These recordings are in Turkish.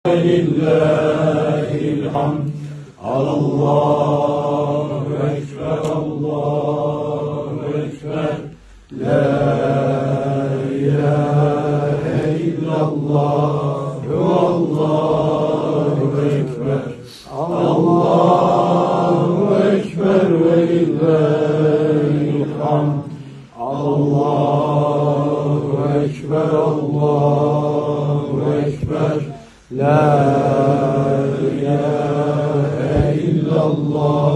Lillahil hamd. Allahu ekber, Allahu ekber. La ilahe illallah. Allahu ekber. Allahu ekber ve lillahil hamd. Allahu ekber, Allahu ekber. La ilahe illallah.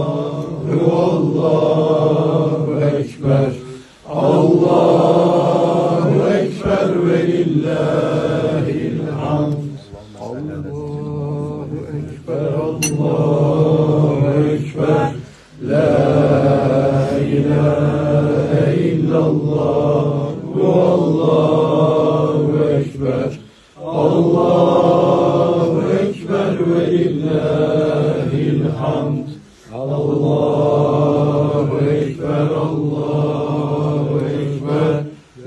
Allahu ekber. Allahu ekber ve lillahil hamd. Allahu ekber, Allahu ekber. La ilahe illallah. Allahu ekber. Allahu ekber ve lillahil hamd. Allahu ekber, Allahu ekber.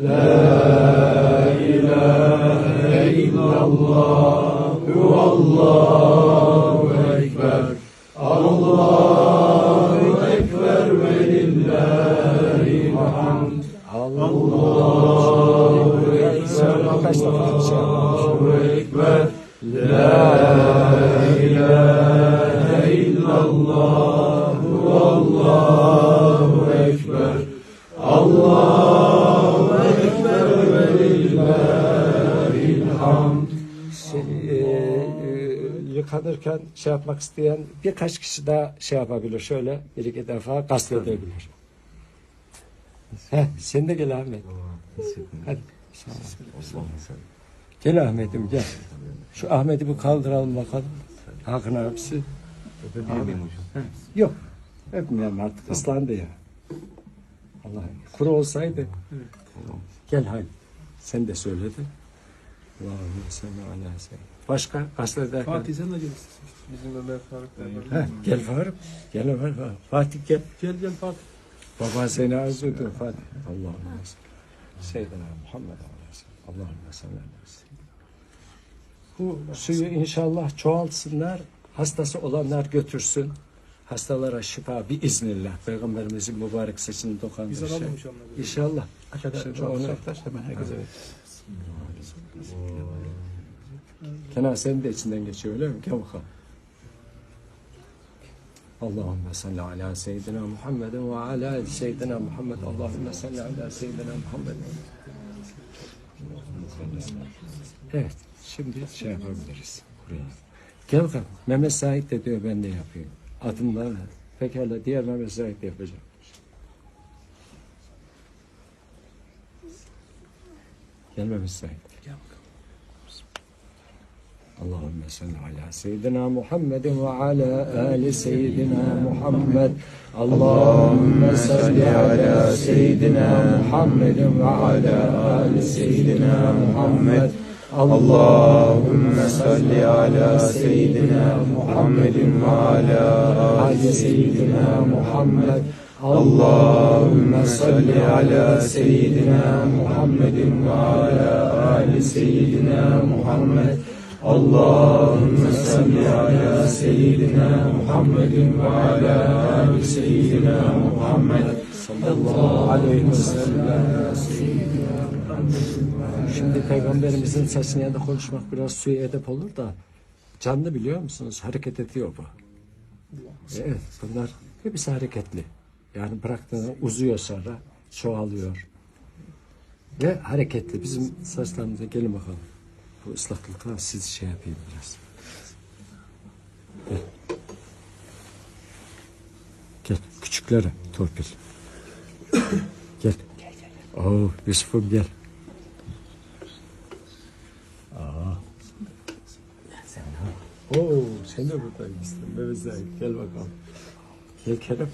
La ilahe illallah. Allahu ekber. Allahu ekber ve lillahil hamd. Allahu ekber, Allahu ekber. La ilahe illallah. Allahu ekber. Allahu ekber ve lillahil hamd. Yıkanırken şey yapmak isteyen birkaç kişi daha şey yapabilir. Şöyle bir iki defa gasledebilir. Sen de gel Ahmet. Hadi. Gel Ahmet'im gel. Şu Ahmet'i bir kaldıralım bakalım. Hakan abisi. Yok. Öpmeyeyim artık. Islandı ya. Allah. Kuru olsaydı. Gel hadi. Sen de söyledin. Allahümme salli ala seyyidina. Başka gazetede. Fatih sen de gelirsin. Bizim Ömer Faruk'tan. Gel Faruk. Gel Ömer Faruk. Fatih gel. Gel Fatih. Baba seni arzu ediyor Fatih. Allahümme salli. Seyyidina Muhammed Aleyhisselam. Allahümme salli ala seyyidina. Bu suyu inşallah çoğaltsınlar. Hastası olanlar götürsün. Hastalara şifa biiznillah. Peygamberimizin mübarek sesini dokan bir Biz şey. alalım inşallah. İnşallah. Şimdi onu hemen herkese ver. Kenan senin de içinden geçiyor öyle mi? Gel bakalım. Allahümme salli ala seyyidina Muhammedin ve ala seyyidina Muhammed. Allahümme salli ala seyyidina Muhammed. Evet. Şimdi şey yapabiliriz. Buraya. Gel bakalım. Mehmet Said de diyor ben de yapayım. Adımla. Pekala diğer Mehmet Said de yapacağım. Gel Mehmet Said. Gel Allahümme salli ala seyyidina Muhammedin ve ala ali seyyidina Muhammed. Allahümme salli ala seyyidina Muhammedin ve ala ali seyyidina Muhammed. Allahümme salli ala seyyidina Muhammedin ve ala ali seyyidina Muhammed. Allahümme salli ala seyyidina Muhammedin ve ala ali seyyidina Muhammed. Allahümme salli ala seyyidina Muhammedin ve ala ali seyyidina Muhammed. Sallallahu aleyhi ve sellem. Şimdi Peygamberimizin sesine de konuşmak biraz suya edep olur da canlı biliyor musunuz? Hareket ediyor bu. Evet, bunlar hepsi hareketli. Yani bıraktığında uzuyor sonra, çoğalıyor. Ve hareketli. Bizim saçlarımıza gelin bakalım. Bu ıslaklıkla siz şey yapayım biraz. Gel. Gel. Küçüklere torpil. Gel. Oo, Yusuf'um gel. Oo, sen de buradaymışsın. Mehmet Said, gel bakalım. Gel Kerem.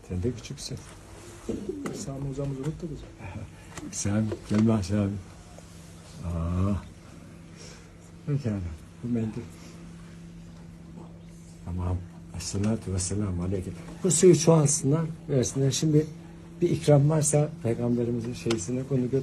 Sen de küçüksün. Sami hocamızı unuttuk. Sami, gel bak Sami. Pekala, bu mendil. Tamam. Esselatu vesselamu aleyküm. Bu suyu çoğalsınlar, versinler. Şimdi bir ikram varsa Peygamberimizin şeysine onu götür.